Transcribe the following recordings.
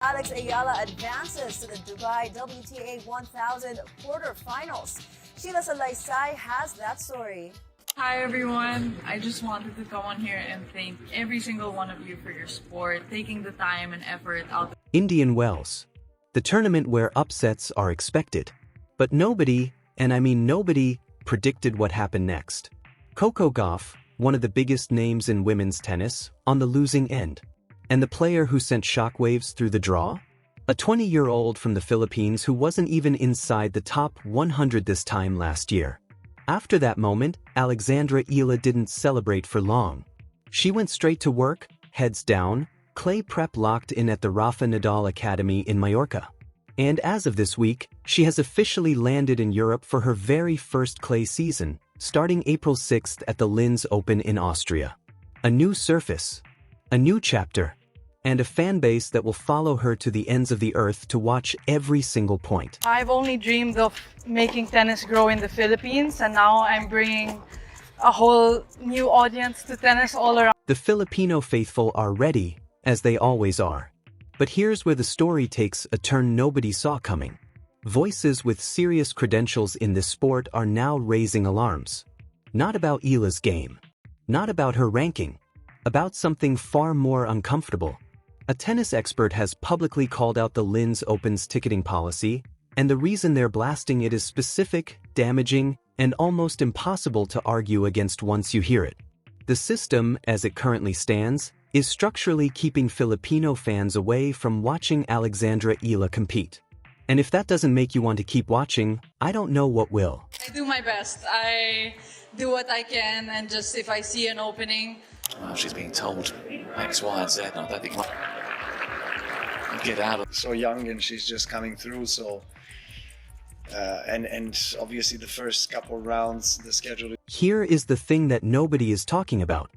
Alex Eala advances to the Dubai WTA 1000 quarterfinals. Sheila Salaysay has that story. Hi everyone, I just wanted to come on here and thank every single one of you for your support, taking the time and effort out. Indian Wells, the tournament where upsets are expected. But nobody, and I mean nobody, predicted what happened next. Coco Gauff, one of the biggest names in women's tennis, on the losing end. And the player who sent shockwaves through the draw? A 20-year-old from the Philippines who wasn't even inside the top 100 this time last year. After that moment, Alex Eala didn't celebrate for long. She went straight to work, heads down, clay prep locked in at the Rafa Nadal Academy in Mallorca. And as of this week, she has officially landed in Europe for her very first clay season, starting April 6th at the Linz Open in Austria. A new surface, a new chapter, and a fan base that will follow her to the ends of the earth to watch every single point. I've only dreamed of making tennis grow in the Philippines, and now I'm bringing a whole new audience to tennis all around. The Filipino faithful are ready, as they always are. But here's where the story takes a turn nobody saw coming. Voices with serious credentials in this sport are now raising alarms. Not about Eala's game. Not about her ranking. About something far more uncomfortable. A tennis expert has publicly called out the Linz Open's ticketing policy, and the reason they're blasting it is specific, damaging, and almost impossible to argue against once you hear it. The system, as it currently stands, is structurally keeping Filipino fans away from watching Alex Eala compete. And if that doesn't make you want to keep watching, I don't know what will. I do my best. I do what I can, and just if I see an opening. Well, she's being told X, Y, and Z, and I don't think get out of. So young, and she's just coming through. So, and obviously the first couple rounds, the schedule. Here is the thing that nobody is talking about,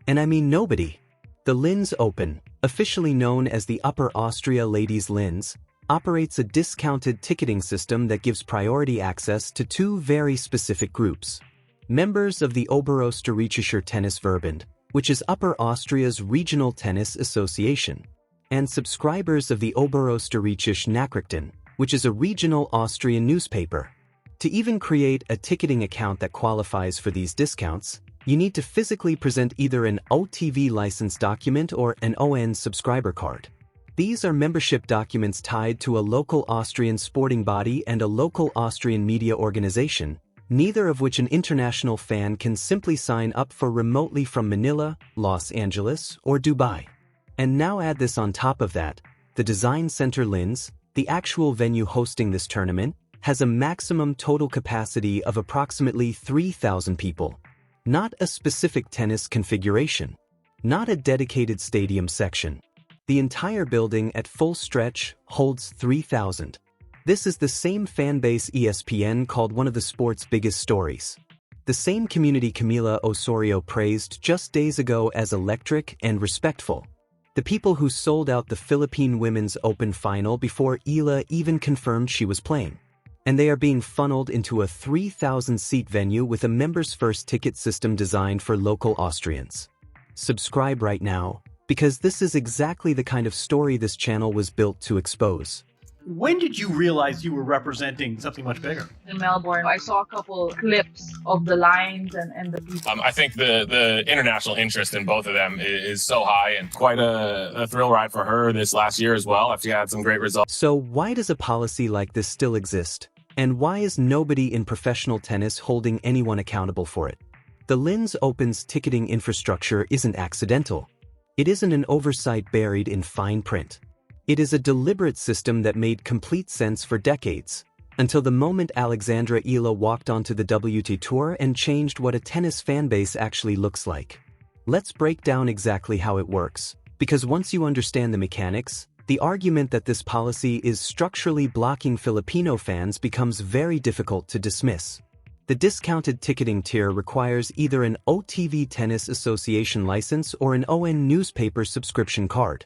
and I mean nobody. The Linz Open, officially known as the Upper Austria Ladies Linz, operates a discounted ticketing system that gives priority access to two very specific groups. Members of the Oberösterreichischer Tennisverband, which is Upper Austria's regional tennis association, and subscribers of the Oberösterreichische Nachrichten, which is a regional Austrian newspaper. To even create a ticketing account that qualifies for these discounts, you need to physically present either an OTV license document or an ON subscriber card. These are membership documents tied to a local Austrian sporting body and a local Austrian media organization, neither of which an international fan can simply sign up for remotely from Manila, Los Angeles, or Dubai. And now add this on top of that, the Design Center Linz, the actual venue hosting this tournament, has a maximum total capacity of approximately 3,000 people. Not a specific tennis configuration. Not a dedicated stadium section. The entire building at full stretch holds 3,000. This is the same fanbase ESPN called one of the sport's biggest stories. The same community Camila Osorio praised just days ago as electric and respectful. The people who sold out the Philippine Women's Open final before Eala even confirmed she was playing. And they are being funneled into a 3,000-seat venue with a members first ticket system designed for local Austrians. Subscribe right now, because this is exactly the kind of story this channel was built to expose. When did you realize you were representing something much bigger? In Melbourne, I saw a couple clips of the lines and the people. I think the international interest in both of them is so high, and quite a thrill ride for her this last year as well, after she had some great results. So why does a policy like this still exist? And why is nobody in professional tennis holding anyone accountable for it? The Linz Open's ticketing infrastructure isn't accidental. It isn't an oversight buried in fine print. It is a deliberate system that made complete sense for decades, until the moment Alex Eala walked onto the WTA Tour and changed what a tennis fanbase actually looks like. Let's break down exactly how it works, because once you understand the mechanics, the argument that this policy is structurally blocking Filipino fans becomes very difficult to dismiss. The discounted ticketing tier requires either an OTV Tennis Association license or an ON newspaper subscription card.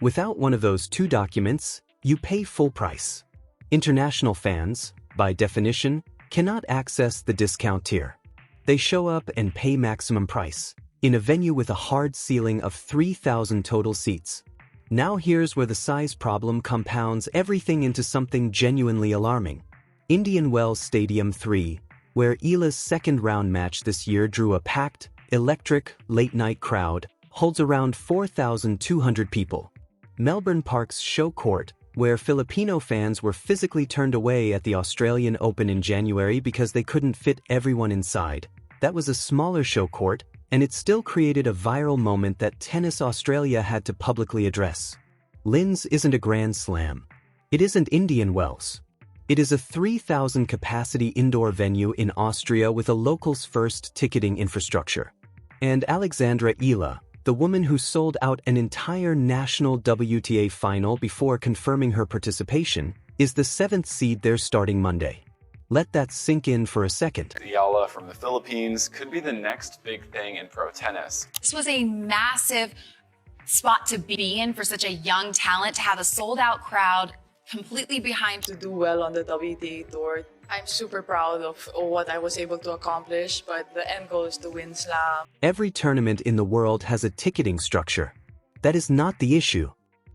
Without one of those two documents, you pay full price. International fans, by definition, cannot access the discount tier. They show up and pay maximum price, in a venue with a hard ceiling of 3,000 total seats. Now here's where the size problem compounds everything into something genuinely alarming. Indian Wells Stadium 3, where Eala's second-round match this year drew a packed, electric, late-night crowd, holds around 4,200 people. Melbourne Park's Show Court, where Filipino fans were physically turned away at the Australian Open in January because they couldn't fit everyone inside. That was a smaller show court, and it still created a viral moment that Tennis Australia had to publicly address. Linz isn't a Grand Slam. It isn't Indian Wells. It is a 3,000-capacity indoor venue in Austria with a locals-first ticketing infrastructure. And Alex Eala, the woman who sold out an entire national WTA final before confirming her participation, is the 7th seed there starting Monday. Let that sink in for a second. Eala from the Philippines could be the next big thing in pro tennis. This was a massive spot to be in for such a young talent, to have a sold-out crowd completely behind. To do well on the WTA tour. I'm super proud of what I was able to accomplish, but the end goal is to win Slam. Every tournament in the world has a ticketing structure. That is not the issue.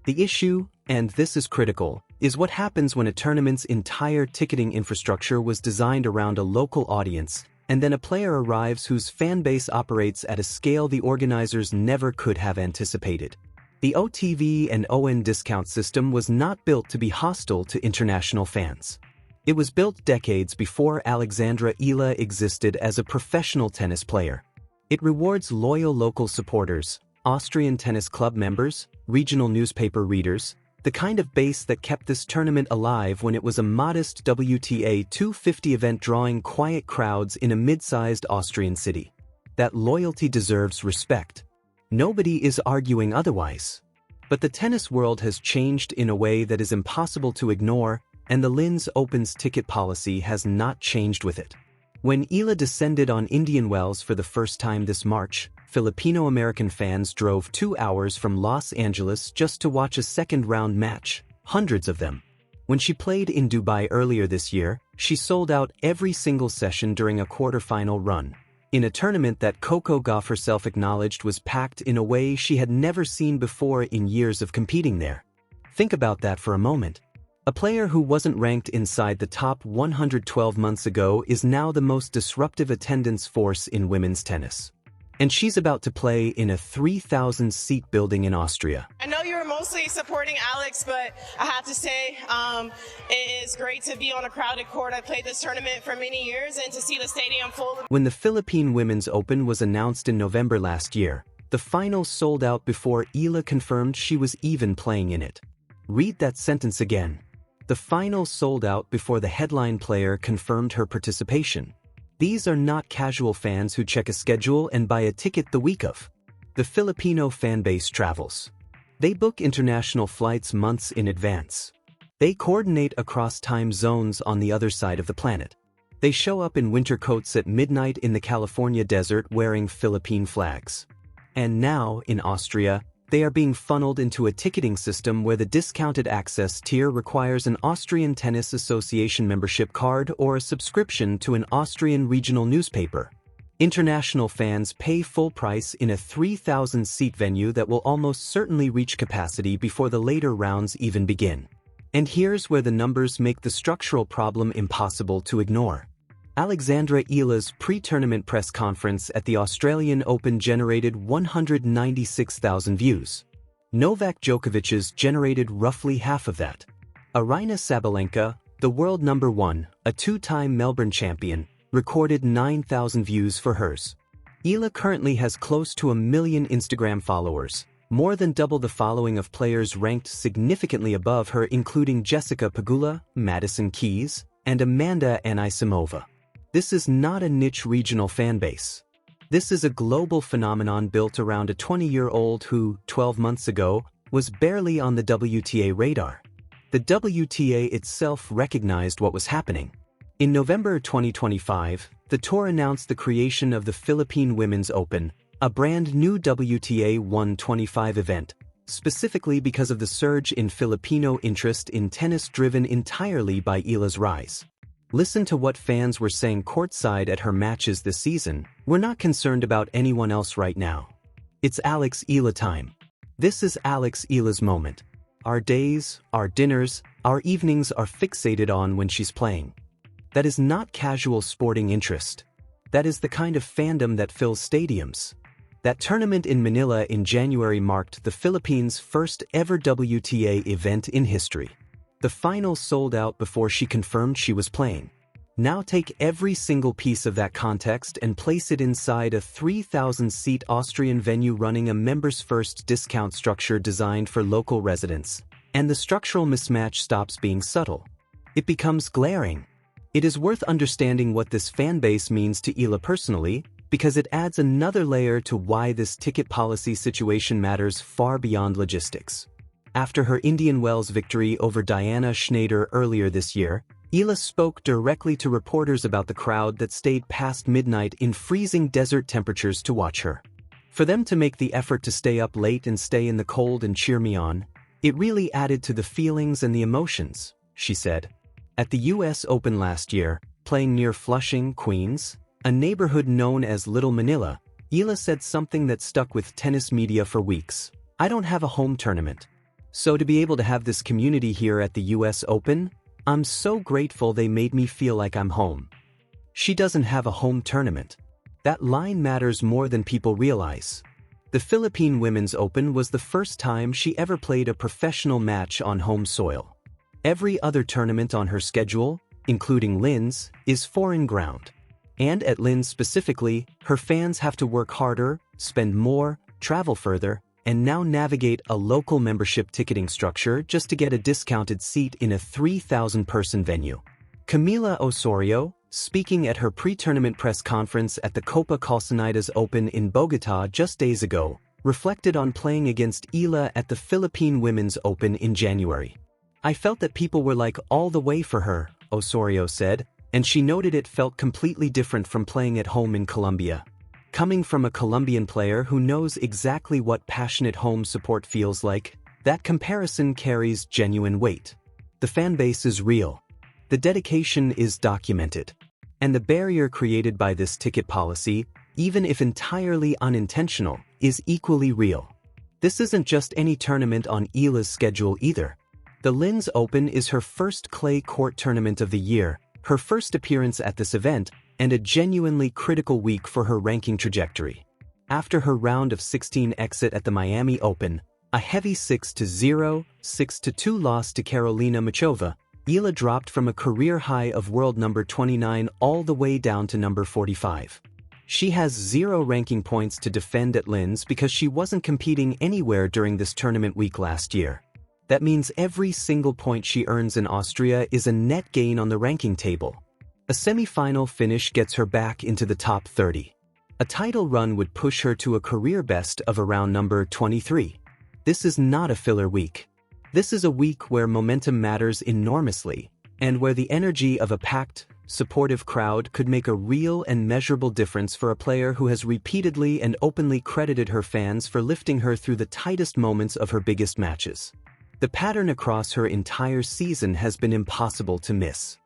The issue, and this is critical, is what happens when a tournament's entire ticketing infrastructure was designed around a local audience, and then a player arrives whose fan base operates at a scale the organizers never could have anticipated. The OTV and ON discount system was not built to be hostile to international fans. It was built decades before Alex Eala existed as a professional tennis player. It rewards loyal local supporters, Austrian tennis club members, regional newspaper readers, the kind of base that kept this tournament alive when it was a modest WTA 250 event drawing quiet crowds in a mid-sized Austrian city. That loyalty deserves respect. Nobody is arguing otherwise. But the tennis world has changed in a way that is impossible to ignore, and the Linz Open's ticket policy has not changed with it. When Eala descended on Indian Wells for the first time this March, Filipino-American fans drove 2 hours from Los Angeles just to watch a second-round match, hundreds of them. When she played in Dubai earlier this year, she sold out every single session during a quarterfinal run, in a tournament that Coco Gauff herself acknowledged was packed in a way she had never seen before in years of competing there. Think about that for a moment. A player who wasn't ranked inside the top 112 months ago is now the most disruptive attendance force in women's tennis. And she's about to play in a 3,000-seat building in Austria. I know you were mostly supporting Alex, but I have to say it is great to be on a crowded court. I played this tournament for many years, and to see the stadium full. When the Philippine Women's Open was announced in November last year, the final sold out before Eala confirmed she was even playing in it. Read that sentence again. The final sold out before the headline player confirmed her participation. These are not casual fans who check a schedule and buy a ticket the week of. The Filipino fan base travels. They book international flights months in advance. They coordinate across time zones on the other side of the planet. They show up in winter coats at midnight in the California desert wearing Philippine flags. And now, in Austria, they are being funneled into a ticketing system where the discounted access tier requires an Austrian Tennis Association membership card or a subscription to an Austrian regional newspaper. International fans pay full price in a 3,000-seat venue that will almost certainly reach capacity before the later rounds even begin. And here's where the numbers make the structural problem impossible to ignore. Alex Eala's pre-tournament press conference at the Australian Open generated 196,000 views. Novak Djokovic's generated roughly half of that. Aryna Sabalenka, the world number 1, a 2-time Melbourne champion, recorded 9,000 views for hers. Eala currently has close to 1 million Instagram followers, more than double the following of players ranked significantly above her, including Jessica Pegula, Madison Keys, and Amanda Anisimova. This is not a niche regional fan base. This is a global phenomenon built around a 20-year-old who, 12 months ago, was barely on the WTA radar. The WTA itself recognized what was happening. In November 2025, the tour announced the creation of the Philippine Women's Open, a brand new WTA 125 event, specifically because of the surge in Filipino interest in tennis driven entirely by Eala's rise. Listen to what fans were saying courtside at her matches this season. We're not concerned about anyone else right now. It's Alex Eala time. This is Alex Eala's moment. Our days, our dinners, our evenings are fixated on when she's playing. That is not casual sporting interest. That is the kind of fandom that fills stadiums. That tournament in Manila in January marked the Philippines' first ever WTA event in history. The final sold out before she confirmed she was playing. Now take every single piece of that context and place it inside a 3,000-seat Austrian venue running a members-first discount structure designed for local residents. And the structural mismatch stops being subtle. It becomes glaring. It is worth understanding what this fanbase means to Eala personally, because it adds another layer to why this ticket policy situation matters far beyond logistics. After her Indian Wells victory over Diana Schneider earlier this year, Eala spoke directly to reporters about the crowd that stayed past midnight in freezing desert temperatures to watch her. For them to make the effort to stay up late and stay in the cold and cheer me on, it really added to the feelings and the emotions, she said. At the US Open last year, playing near Flushing, Queens, a neighborhood known as Little Manila, Eala said something that stuck with tennis media for weeks. I don't have a home tournament. So to be able to have this community here at the US Open, I'm so grateful they made me feel like I'm home. She doesn't have a home tournament. That line matters more than people realize. The Philippine Women's Open was the first time she ever played a professional match on home soil. Every other tournament on her schedule, including Linz, is foreign ground. And at Linz specifically, her fans have to work harder, spend more, travel further, and now navigate a local membership ticketing structure just to get a discounted seat in a 3,000-person venue. Camila Osorio, speaking at her pre-tournament press conference at the Copa Calzonidas Open in Bogota just days ago, reflected on playing against Eala at the Philippine Women's Open in January. I felt that people were like all the way for her, Osorio said, and she noted it felt completely different from playing at home in Colombia. Coming from a Colombian player who knows exactly what passionate home support feels like, that comparison carries genuine weight. The fanbase is real. The dedication is documented. And the barrier created by this ticket policy, even if entirely unintentional, is equally real. This isn't just any tournament on Eala's schedule either. The Linz Open is her first clay court tournament of the year, her first appearance at this event, and a genuinely critical week for her ranking trajectory. After her round of 16 exit at the Miami Open, a heavy 6-0, 6-2 loss to Karolina Muchova, Eala dropped from a career high of world number 29 all the way down to number 45. She has 0 ranking points to defend at Linz because she wasn't competing anywhere during this tournament week last year. That means every single point she earns in Austria is a net gain on the ranking table. A semi-final finish gets her back into the top 30. A title run would push her to a career best of around number 23. This is not a filler week. This is a week where momentum matters enormously, and where the energy of a packed, supportive crowd could make a real and measurable difference for a player who has repeatedly and openly credited her fans for lifting her through the tightest moments of her biggest matches. The pattern across her entire season has been impossible to miss.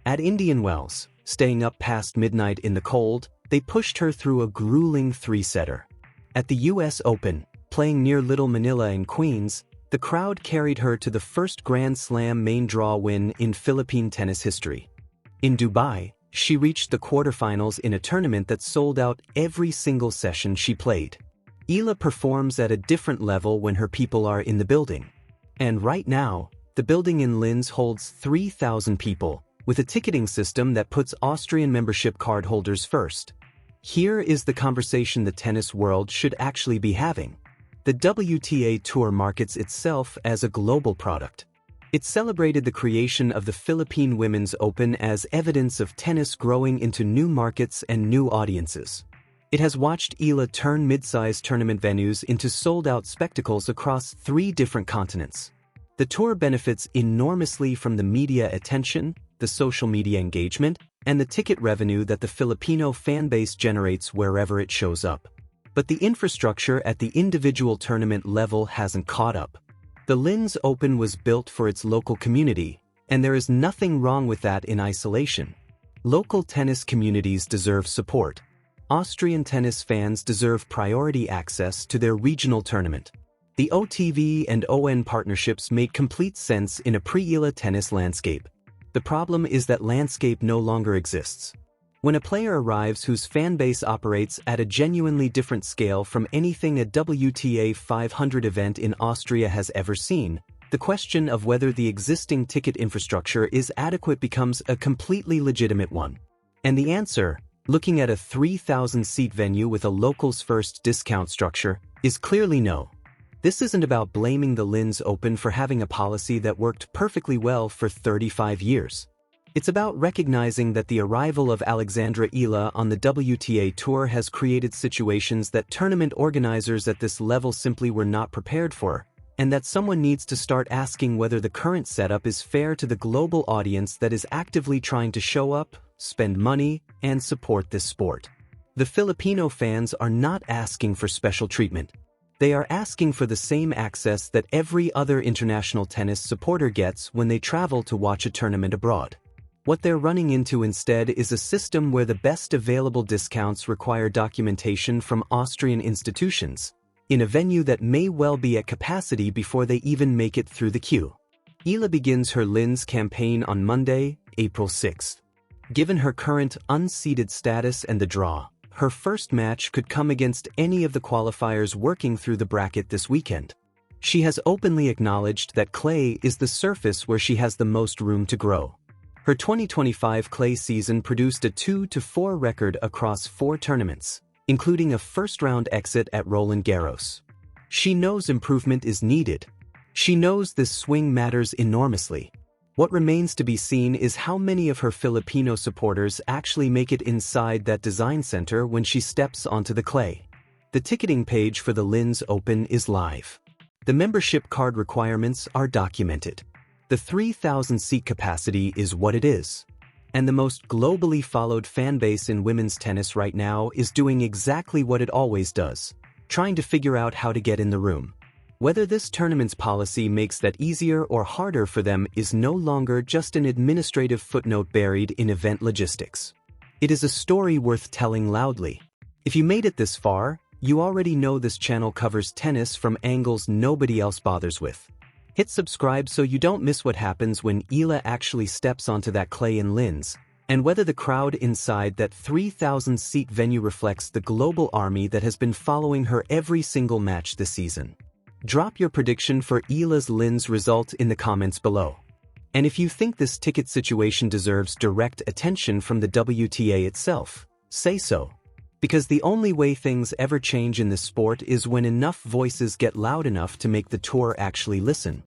At Indian Wells, staying up past midnight in the cold, they pushed her through a grueling 3-setter. At the US Open, playing near Little Manila in Queens, the crowd carried her to the first Grand Slam main draw win in Philippine tennis history. In Dubai, she reached the quarterfinals in a tournament that sold out every single session she played. Eala performs at a different level when her people are in the building. And right now, the building in Linz holds 3,000 people, with a ticketing system that puts Austrian membership card holders first. Here is the conversation the tennis world should actually be having. The WTA Tour markets itself as a global product. It celebrated the creation of the Philippine Women's Open as evidence of tennis growing into new markets and new audiences. It has watched Eala turn mid-sized tournament venues into sold-out spectacles across 3 different continents. The tour benefits enormously from the media attention, the social media engagement, and the ticket revenue that the Filipino fanbase generates wherever it shows up. But the infrastructure at the individual tournament level hasn't caught up. The Linz Open was built for its local community, and there is nothing wrong with that in isolation. Local tennis communities deserve support. Austrian tennis fans deserve priority access to their regional tournament. The OTV and ON partnerships made complete sense in a pre-Eala tennis landscape. The problem is that landscape no longer exists. When a player arrives whose fanbase operates at a genuinely different scale from anything a WTA 500 event in Austria has ever seen, the question of whether the existing ticket infrastructure is adequate becomes a completely legitimate one. And the answer, looking at a 3,000-seat venue with a locals-first discount structure, is clearly no. This isn't about blaming the Linz Open for having a policy that worked perfectly well for 35 years. It's about recognizing that the arrival of Alex Eala on the WTA Tour has created situations that tournament organizers at this level simply were not prepared for, and that someone needs to start asking whether the current setup is fair to the global audience that is actively trying to show up, spend money, and support this sport. The Filipino fans are not asking for special treatment. They are asking for the same access that every other international tennis supporter gets when they travel to watch a tournament abroad. What they're running into instead is a system where the best available discounts require documentation from Austrian institutions, in a venue that may well be at capacity before they even make it through the queue. Eala begins her Linz campaign on Monday, April 6th. Given her current unseeded status and the draw, her first match could come against any of the qualifiers working through the bracket this weekend. She has openly acknowledged that clay is the surface where she has the most room to grow. Her 2025 clay season produced a 2-4 record across 4 tournaments, including a first-round exit at Roland Garros. She knows improvement is needed. She knows this swing matters enormously. What remains to be seen is how many of her Filipino supporters actually make it inside that design center when she steps onto the clay. The ticketing page for the Linz Open is live. The membership card requirements are documented. The 3,000-seat capacity is what it is. And the most globally followed fan base in women's tennis right now is doing exactly what it always does, trying to figure out how to get in the room. Whether this tournament's policy makes that easier or harder for them is no longer just an administrative footnote buried in event logistics. It is a story worth telling loudly. If you made it this far, you already know this channel covers tennis from angles nobody else bothers with. Hit subscribe so you don't miss what happens when Eala actually steps onto that clay in Linz, and whether the crowd inside that 3,000-seat venue reflects the global army that has been following her every single match this season. Drop your prediction for Eala's Linz result in the comments below. And if you think this ticket situation deserves direct attention from the WTA itself, say so. Because the only way things ever change in this sport is when enough voices get loud enough to make the tour actually listen.